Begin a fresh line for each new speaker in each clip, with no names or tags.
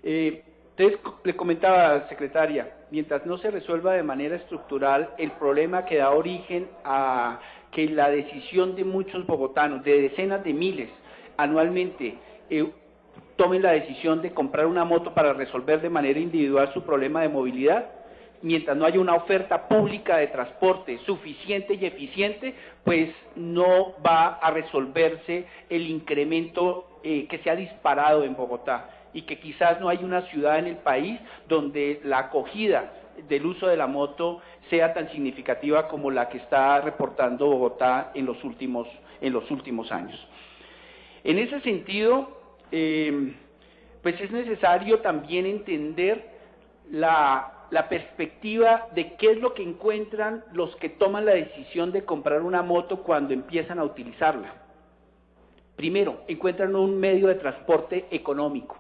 Entonces, le comentaba, secretaria, mientras no se resuelva de manera estructural el problema que da origen a que la decisión de muchos bogotanos, de decenas de miles, anualmente, tomen la decisión de comprar una moto para resolver de manera individual su problema de movilidad, mientras no haya una oferta pública de transporte suficiente y eficiente, pues no va a resolverse el incremento que se ha disparado en Bogotá, y que quizás no hay una ciudad en el país donde la acogida del uso de la moto sea tan significativa como la que está reportando Bogotá en los últimos años. En ese sentido, pues es necesario también entender la perspectiva de qué es lo que encuentran los que toman la decisión de comprar una moto cuando empiezan a utilizarla. Primero, encuentran un medio de transporte económico.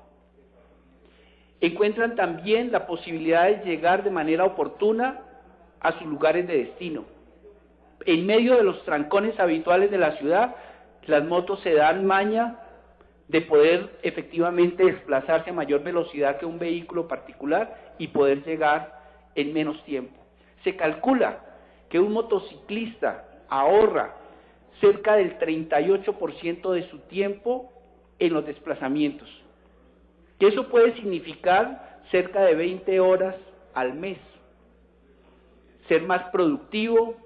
Encuentran también la posibilidad de llegar de manera oportuna a sus lugares de destino. En medio de los trancones habituales de la ciudad, las motos se dan maña de poder efectivamente desplazarse a mayor velocidad que un vehículo particular y poder llegar en menos tiempo. Se calcula que un motociclista ahorra cerca del 38% de su tiempo en los desplazamientos, que eso puede significar cerca de 20 horas al mes. Ser más productivo,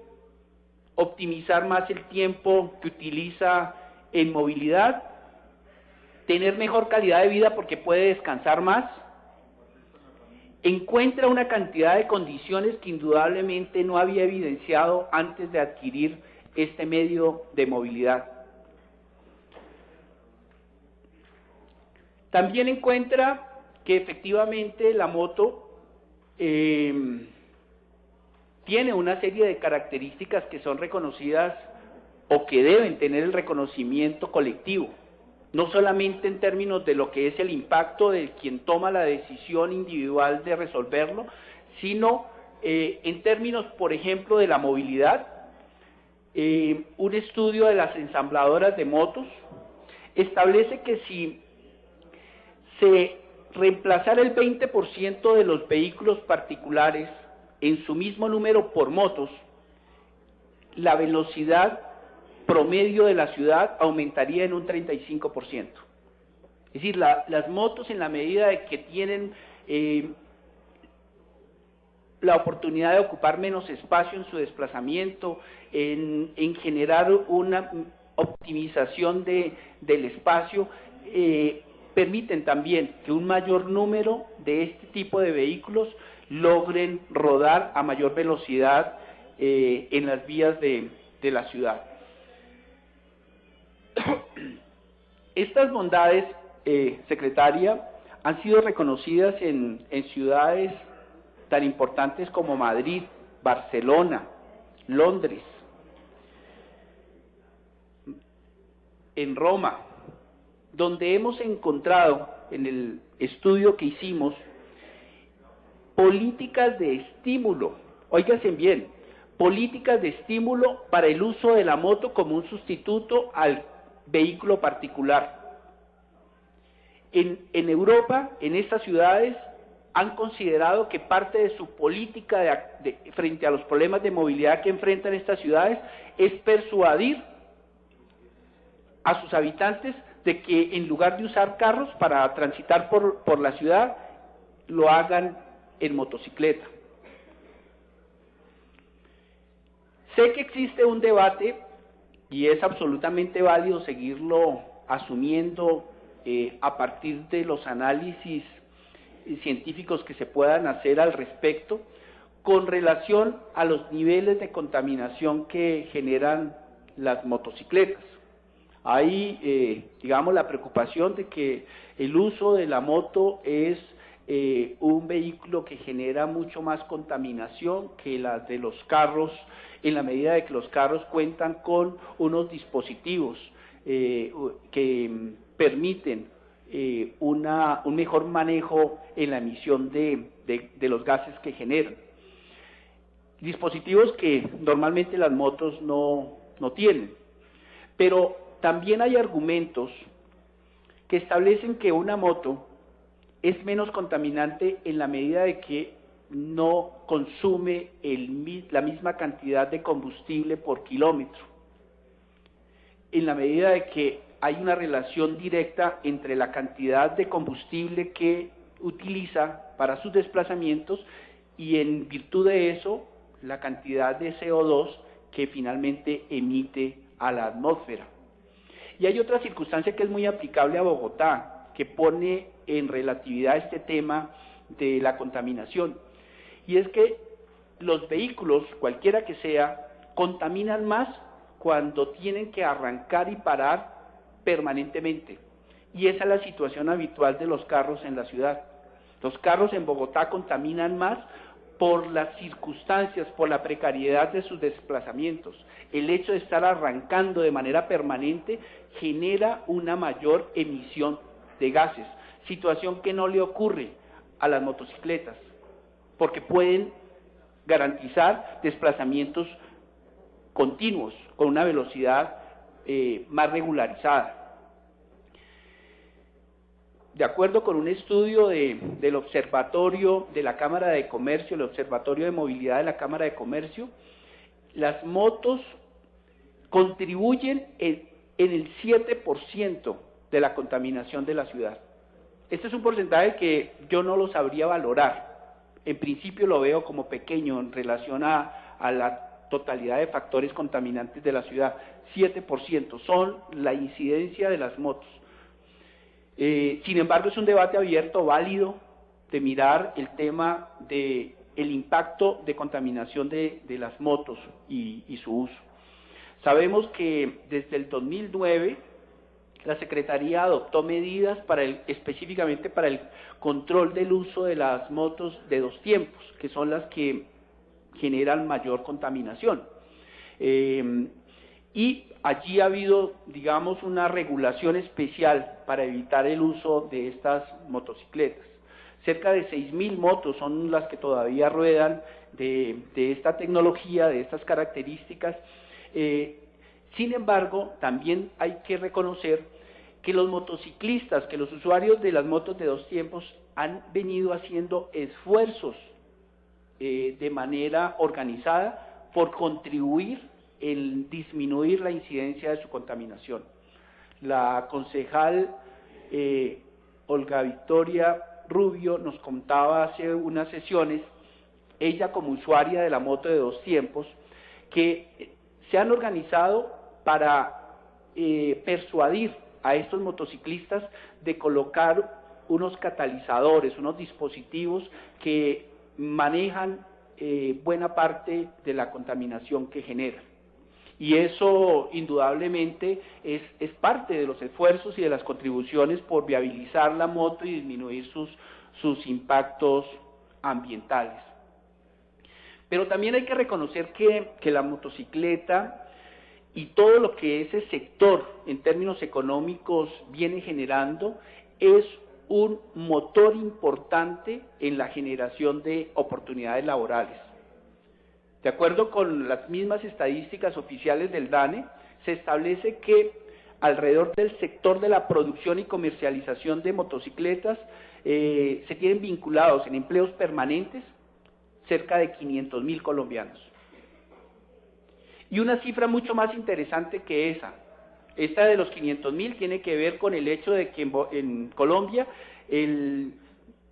optimizar más el tiempo que utiliza en movilidad, tener mejor calidad de vida porque puede descansar más, encuentra una cantidad de condiciones que indudablemente no había evidenciado antes de adquirir este medio de movilidad. También encuentra que efectivamente la moto tiene una serie de características que son reconocidas o que deben tener el reconocimiento colectivo, no solamente en términos de lo que es el impacto de quien toma la decisión individual de resolverlo, sino en términos, por ejemplo, de la movilidad. Un estudio de las ensambladoras de motos establece que si se reemplazara el 20% de los vehículos particulares en su mismo número por motos, la velocidad promedio de la ciudad aumentaría en un 35%. Es decir, las motos, en la medida de que tienen la oportunidad de ocupar menos espacio en su desplazamiento, en generar una optimización del espacio, permiten también que un mayor número de este tipo de vehículos logren rodar a mayor velocidad en las vías de la ciudad. Estas bondades, secretaria, han sido reconocidas en ciudades tan importantes como Madrid, Barcelona, Londres, en Roma, donde hemos encontrado, en el estudio que hicimos, políticas de estímulo, óiganse bien, políticas de estímulo para el uso de la moto como un sustituto al vehículo particular. En Europa, en estas ciudades, han considerado que parte de su política frente a los problemas de movilidad que enfrentan estas ciudades es persuadir a sus habitantes de que en lugar de usar carros para transitar por la ciudad, lo hagan en motocicleta. Sé que existe un debate y es absolutamente válido seguirlo asumiendo a partir de los análisis científicos que se puedan hacer al respecto con relación a los niveles de contaminación que generan las motocicletas. Hay, digamos, la preocupación de que el uso de la moto es un vehículo que genera mucho más contaminación que las de los carros, en la medida de que los carros cuentan con unos dispositivos que permiten un mejor manejo en la emisión de los gases que generan. Dispositivos que normalmente las motos no tienen. Pero también hay argumentos que establecen que una moto es menos contaminante en la medida de que no consume la misma cantidad de combustible por kilómetro, en la medida de que hay una relación directa entre la cantidad de combustible que utiliza para sus desplazamientos y en virtud de eso la cantidad de CO2 que finalmente emite a la atmósfera. Y hay otra circunstancia que es muy aplicable a Bogotá, que pone en relatividad este tema de la contaminación, y es que los vehículos, cualquiera que sea, contaminan más cuando tienen que arrancar y parar permanentemente, y esa es la situación habitual de los carros en la ciudad. Los carros en Bogotá contaminan más por las circunstancias, por la precariedad de sus desplazamientos. El hecho de estar arrancando de manera permanente genera una mayor emisión de gases, situación que no le ocurre a las motocicletas, porque pueden garantizar desplazamientos continuos, con una velocidad más regularizada. De acuerdo con un estudio del Observatorio de la Cámara de Comercio, el Observatorio de Movilidad de la Cámara de Comercio, las motos contribuyen en el 7% de la contaminación de la ciudad. Este es un porcentaje que yo no lo sabría valorar. En principio lo veo como pequeño en relación a la totalidad de factores contaminantes de la ciudad. 7% son la incidencia de las motos. Sin embargo, es un debate abierto, válido, de mirar el tema del impacto de contaminación de las motos y su uso. Sabemos que desde el 2009 la Secretaría adoptó medidas específicamente para el control del uso de las motos de dos tiempos, que son las que generan mayor contaminación. Y allí ha habido, digamos, una regulación especial para evitar el uso de estas motocicletas. Cerca de 6.000 motos son las que todavía ruedan de esta tecnología, de estas características. Sin embargo, también hay que reconocer que los motociclistas, que los usuarios de las motos de dos tiempos han venido haciendo esfuerzos de manera organizada por contribuir en disminuir la incidencia de su contaminación. La concejal Olga Victoria Rubio nos contaba hace unas sesiones, ella como usuaria de la moto de dos tiempos, que se han organizado para persuadir a estos motociclistas de colocar unos catalizadores, unos dispositivos que manejan buena parte de la contaminación que generan. Y eso indudablemente es parte de los esfuerzos y de las contribuciones por viabilizar la moto y disminuir sus impactos ambientales. Pero también hay que reconocer que la motocicleta y todo lo que ese sector en términos económicos viene generando es un motor importante en la generación de oportunidades laborales. De acuerdo con las mismas estadísticas oficiales del DANE, se establece que alrededor del sector de la producción y comercialización de motocicletas se tienen vinculados en empleos permanentes cerca de 500.000 colombianos. Y una cifra mucho más interesante que esta de los 500.000 tiene que ver con el hecho de que en Colombia el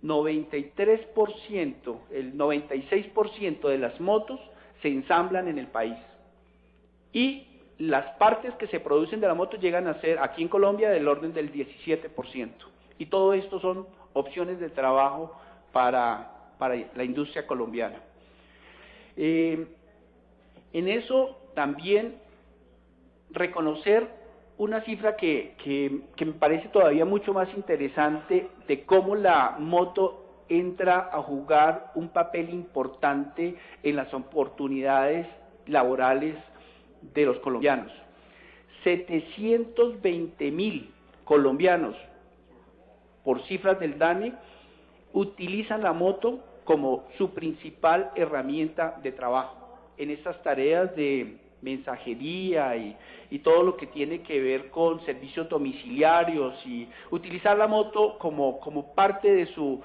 93%, el 96% de las motos se ensamblan en el país. Y las partes que se producen de la moto llegan a ser, aquí en Colombia, del orden del 17%. Y todo esto son opciones de trabajo para la industria colombiana. En eso también reconocer una cifra que me parece todavía mucho más interesante de cómo la moto entra a jugar un papel importante en las oportunidades laborales de los colombianos. 720.000 colombianos, por cifras del DANE, utilizan la moto como su principal herramienta de trabajo en estas tareas de mensajería y todo lo que tiene que ver con servicios domiciliarios y utilizar la moto como parte de su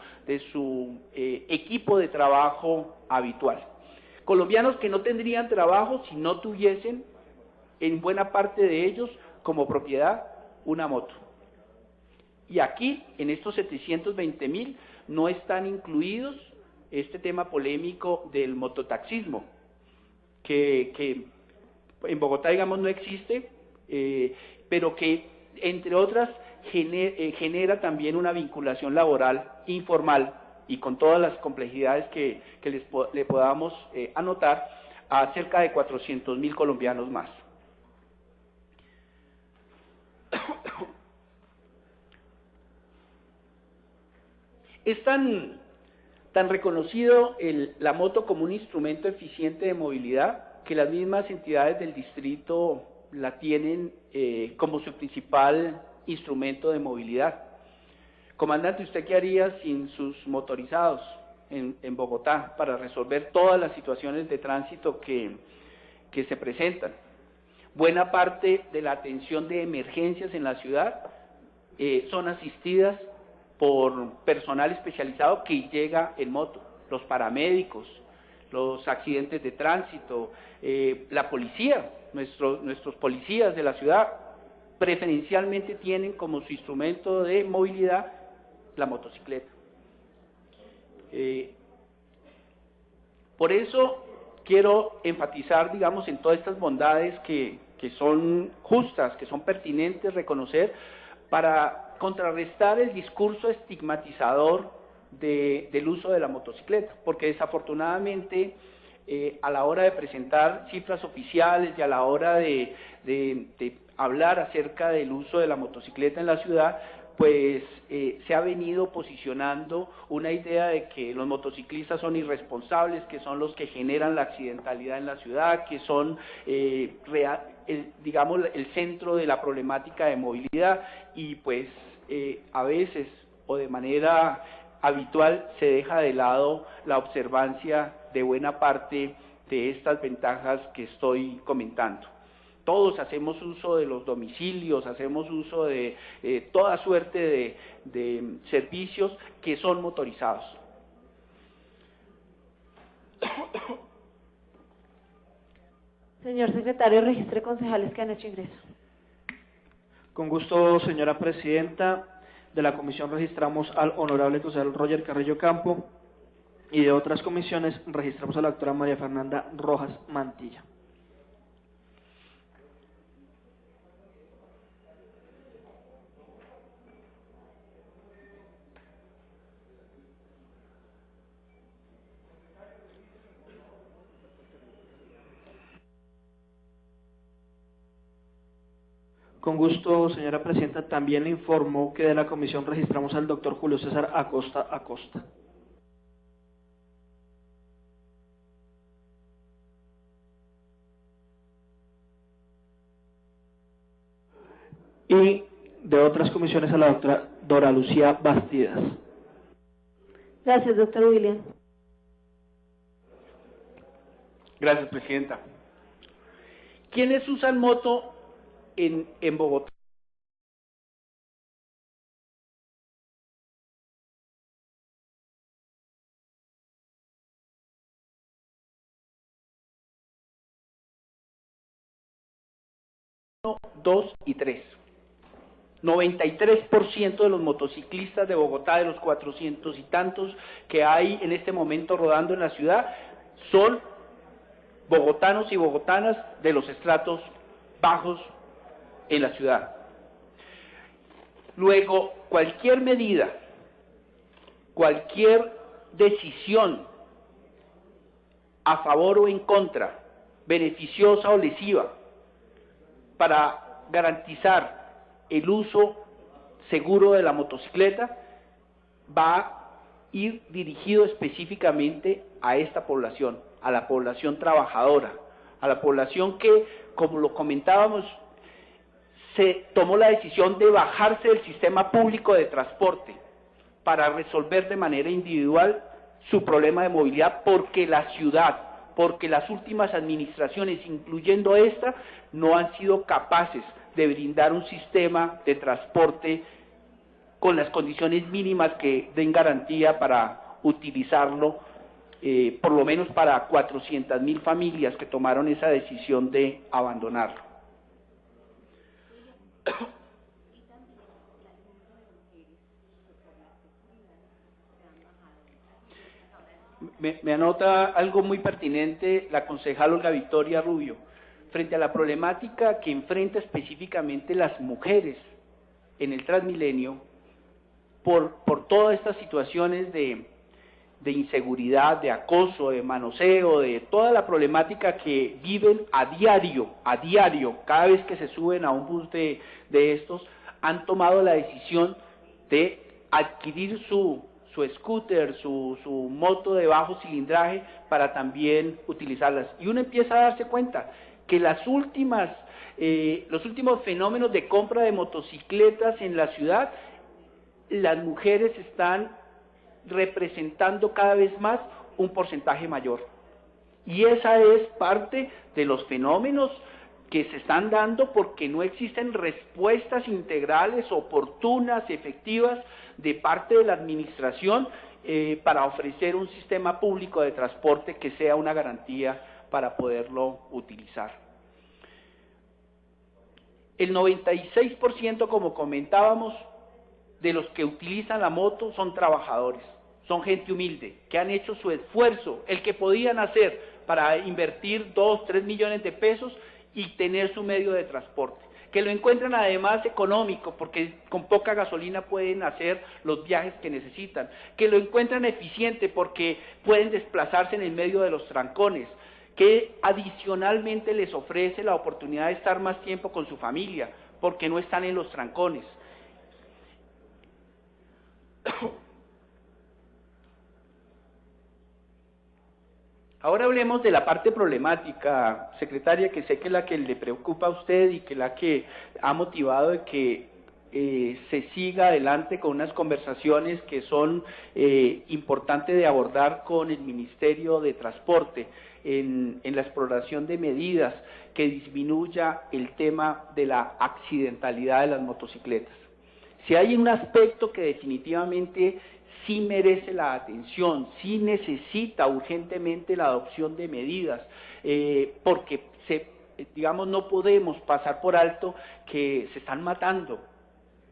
equipo de trabajo habitual. Colombianos que no tendrían trabajo si no tuviesen, en buena parte de ellos, como propiedad, una moto. Y aquí, en estos 720.000, no están incluidos este tema polémico del mototaxismo, que en Bogotá, digamos, no existe, pero que, entre otras, genera también una vinculación laboral informal y con todas las complejidades que le podamos anotar, a cerca de 400.000 colombianos más. Es tan reconocido la moto como un instrumento eficiente de movilidad que las mismas entidades del distrito la tienen como su principal instrumento de movilidad. Comandante, ¿usted qué haría sin sus motorizados en Bogotá para resolver todas las situaciones de tránsito que se presentan? Buena parte de la atención de emergencias en la ciudad son asistidas por personal especializado que llega en moto, los paramédicos, los accidentes de tránsito, la policía, nuestros policías de la ciudad preferencialmente tienen como su instrumento de movilidad la motocicleta. Por eso quiero enfatizar, digamos, en todas estas bondades que son justas, que son pertinentes reconocer, para contrarrestar el discurso estigmatizador del uso de la motocicleta, porque desafortunadamente a la hora de presentar cifras oficiales y a la hora de hablar acerca del uso de la motocicleta en la ciudad, pues se ha venido posicionando una idea de que los motociclistas son irresponsables, que son los que generan la accidentalidad en la ciudad, que son digamos, el centro de la problemática de movilidad, y pues a veces o de manera habitual se deja de lado la observancia de buena parte de estas ventajas que estoy comentando. Todos hacemos uso de los domicilios, hacemos uso de toda suerte de servicios que son motorizados.
Señor secretario, registre concejales que han hecho ingreso.
Con gusto, señora presidenta. De la comisión registramos al honorable concejal Roger Carrillo Campo y de otras comisiones registramos a la doctora María Fernanda Rojas Mantilla. Con gusto, señora presidenta, también le informo que de la comisión registramos al doctor Julio César Acosta Acosta. Y de otras comisiones a la doctora Dora Lucía Bastidas.
Gracias, doctor William.
Gracias, presidenta. ¿Quiénes usan moto en Bogotá? Dos y tres. 93% de los motociclistas de Bogotá, de los 400 y tantos que hay en este momento rodando en la ciudad, son bogotanos y bogotanas de los estratos bajos en la ciudad. Luego, cualquier medida, cualquier decisión a favor o en contra, beneficiosa o lesiva, para garantizar el uso seguro de la motocicleta, va a ir dirigido específicamente a esta población, a la población trabajadora, a la población que, como lo comentábamos, se tomó la decisión de bajarse del sistema público de transporte para resolver de manera individual su problema de movilidad, porque la ciudad, porque las últimas administraciones, incluyendo esta, no han sido capaces de brindar un sistema de transporte con las condiciones mínimas que den garantía para utilizarlo, por lo menos para 400.000 familias que tomaron esa decisión de abandonarlo. Me anota algo muy pertinente la concejal Olga Victoria Rubio, frente a la problemática que enfrenta específicamente las mujeres en el Transmilenio, por todas estas situaciones de inseguridad, de acoso, de manoseo, de toda la problemática que viven a diario, cada vez que se suben a un bus de estos, han tomado la decisión de adquirir su scooter, su moto de bajo cilindraje para también utilizarlas. Y uno empieza a darse cuenta que los últimos fenómenos de compra de motocicletas en la ciudad, las mujeres están representando cada vez más un porcentaje mayor. Y esa es parte de los fenómenos que se están dando porque no existen respuestas integrales, oportunas, efectivas, de parte de la administración para ofrecer un sistema público de transporte que sea una garantía para poderlo utilizar. El 96%, como comentábamos, de los que utilizan la moto son trabajadores, son gente humilde, que han hecho su esfuerzo, el que podían hacer para invertir 2, 3 millones de pesos y tener su medio de transporte, que lo encuentran además económico, porque con poca gasolina pueden hacer los viajes que necesitan, que lo encuentran eficiente porque pueden desplazarse en el medio de los trancones, que adicionalmente les ofrece la oportunidad de estar más tiempo con su familia, porque no están en los trancones. Ahora hablemos de la parte problemática, secretaria, que sé que es la que le preocupa a usted y que es la que ha motivado de que se siga adelante con unas conversaciones que son importantes de abordar con el Ministerio de Transporte en la exploración de medidas que disminuya el tema de la accidentalidad de las motocicletas. Si hay un aspecto que definitivamente sí merece la atención, sí necesita urgentemente la adopción de medidas, porque digamos, no podemos pasar por alto que se están matando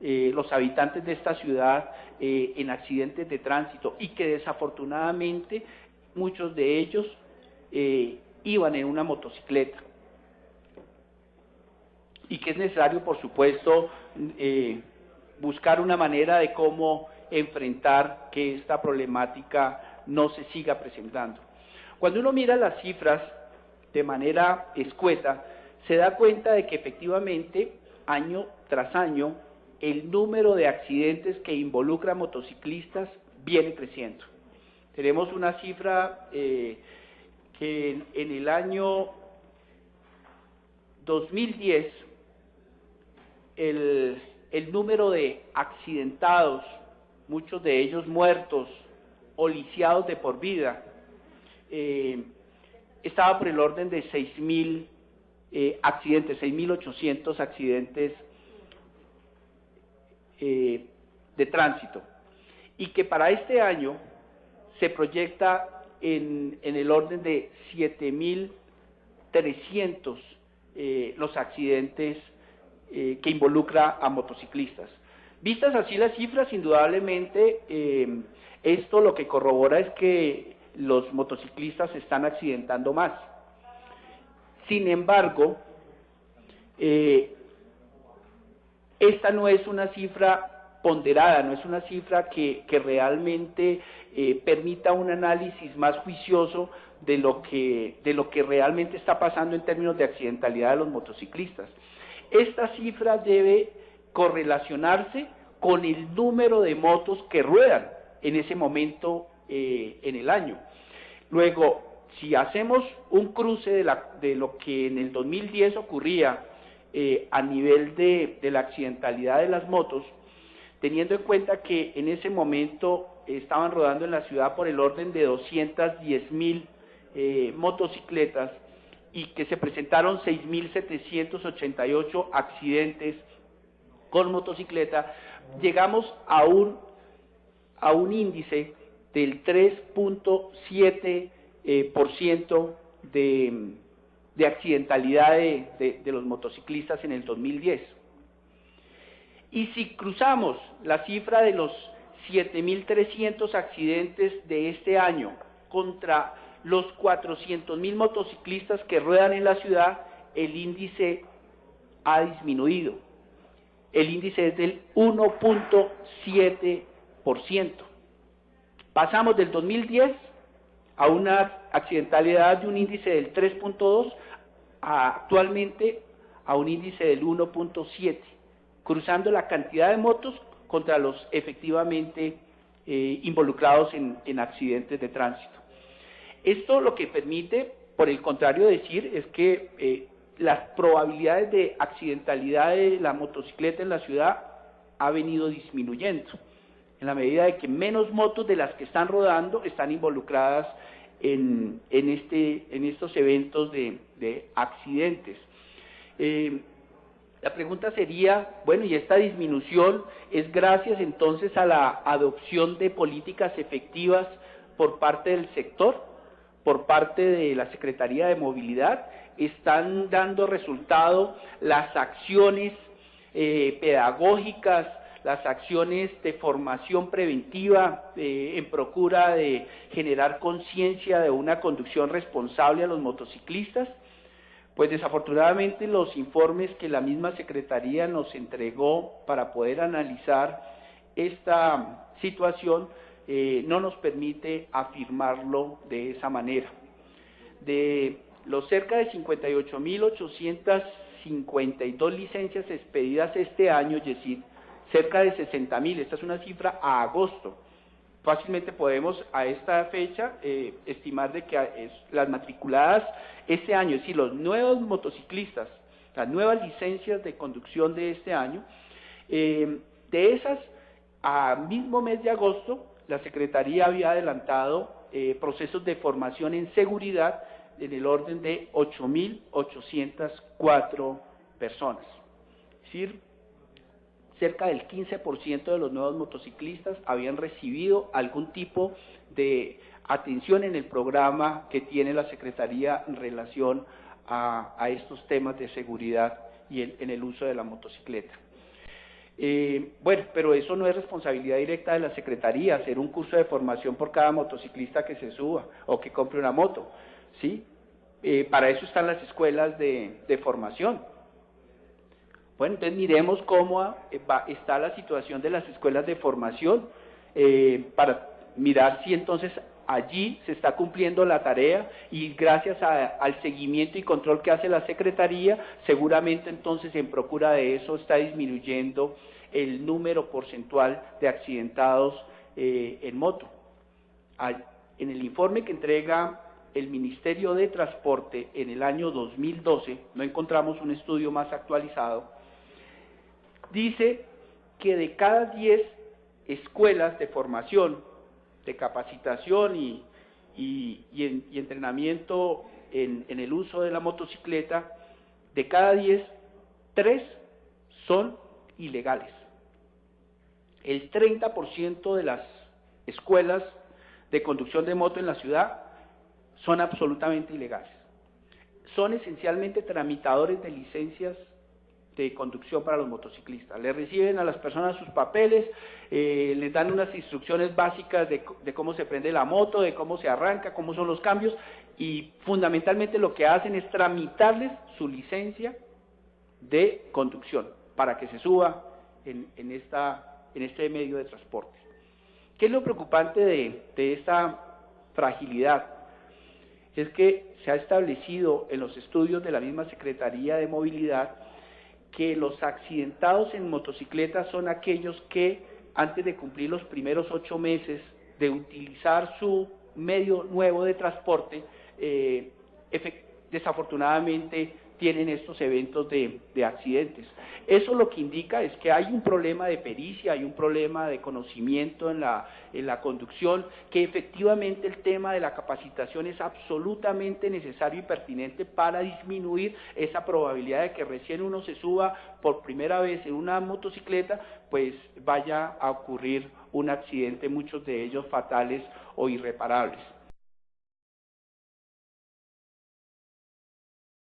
los habitantes de esta ciudad en accidentes de tránsito y que desafortunadamente muchos de ellos iban en una motocicleta y que es necesario, por supuesto, buscar una manera de cómo enfrentar que esta problemática no se siga presentando. Cuando uno mira las cifras de manera escueta, se da cuenta de que efectivamente, año tras año, el número de accidentes que involucran motociclistas viene creciendo. Tenemos una cifra que en el año 2010, el número de accidentados, muchos de ellos muertos o lisiados de por vida, estaba por el orden de 6.000 accidentes, 6.800 accidentes de tránsito, y que para este año se proyecta en el orden de 7.300 los accidentes que involucra a motociclistas. Vistas así las cifras, indudablemente esto lo que corrobora es que los motociclistas se están accidentando más. Sin embargo, esta no es una cifra ponderada, no es una cifra que realmente permita un análisis más juicioso de lo que realmente está pasando en términos de accidentalidad de los motociclistas. Esta cifra debe correlacionarse con el número de motos que ruedan en ese momento en el año. Luego, si hacemos un cruce de lo que en el 2010 ocurría a nivel de la accidentalidad de las motos, teniendo en cuenta que en ese momento estaban rodando en la ciudad por el orden de 210.000 motocicletas y que se presentaron 6.788 accidentes con motocicleta, llegamos a un índice del 3.7% de accidentalidad de los motociclistas en el 2010. Y si cruzamos la cifra de los 7.300 accidentes de este año contra los 400.000 motociclistas que ruedan en la ciudad, el índice ha disminuido. El índice es del 1.7%. Pasamos del 2010 a una accidentalidad de un índice del 3.2 actualmente a un índice del 1.7, cruzando la cantidad de motos contra los efectivamente involucrados en accidentes de tránsito. Esto lo que permite, por el contrario, decir es que las probabilidades de accidentalidad de la motocicleta en la ciudad ha venido disminuyendo, en la medida de que menos motos de las que están rodando están involucradas en estos eventos de accidentes. La pregunta sería, bueno, ¿y esta disminución es gracias entonces a la adopción de políticas efectivas por parte del sector, por parte de la Secretaría de Movilidad? ¿Están dando resultado las acciones pedagógicas, las acciones de formación preventiva en procura de generar conciencia de una conducción responsable a los motociclistas? Pues desafortunadamente los informes que la misma Secretaría nos entregó para poder analizar esta situación no nos permite afirmarlo de esa manera. De los cerca de 58.852 licencias expedidas este año, Yesid, cerca de 60.000, esta es una cifra a agosto. Fácilmente podemos a esta fecha estimar de que las matriculadas este año, es decir, los nuevos motociclistas, las nuevas licencias de conducción de este año, de esas, a mismo mes de agosto, la Secretaría había adelantado procesos de formación en seguridad en el orden de 8.804 personas. Es decir, cerca del 15% de los nuevos motociclistas habían recibido algún tipo de atención en el programa que tiene la Secretaría en relación a estos temas de seguridad y en el uso de la motocicleta. Bueno, pero eso no es responsabilidad directa de la Secretaría, hacer un curso de formación por cada motociclista que se suba o que compre una moto, ¿sí? Para eso están las escuelas de formación. Bueno, entonces miremos cómo está la situación de las escuelas de formación, para mirar si entonces allí se está cumpliendo la tarea y gracias al seguimiento y control que hace la Secretaría, seguramente entonces en procura de eso está disminuyendo el número porcentual de accidentados en moto. En el informe que entrega el Ministerio de Transporte en el año 2012, no encontramos un estudio más actualizado, dice que de cada 10 escuelas de formación, de capacitación y entrenamiento en el uso de la motocicleta, de cada 10, 3 son ilegales. El 30% de las escuelas de conducción de moto en la ciudad son absolutamente ilegales. Son esencialmente tramitadores de licencias de conducción para los motociclistas. Le reciben a las personas sus papeles, les dan unas instrucciones básicas de cómo se prende la moto, de cómo se arranca, cómo son los cambios, y fundamentalmente lo que hacen es tramitarles su licencia de conducción para que se suba en este medio de transporte. ¿Qué es lo preocupante de esta fragilidad? Es que se ha establecido en los estudios de la misma Secretaría de Movilidad que los accidentados en motocicletas son aquellos que antes de cumplir los primeros 8 meses de utilizar su medio nuevo de transporte, desafortunadamente tienen estos eventos de accidentes. Eso lo que indica es que hay un problema de pericia, hay un problema de conocimiento en la conducción, que efectivamente el tema de la capacitación es absolutamente necesario y pertinente para disminuir esa probabilidad de que recién uno se suba por primera vez en una motocicleta, pues vaya a ocurrir un accidente, muchos de ellos fatales o irreparables.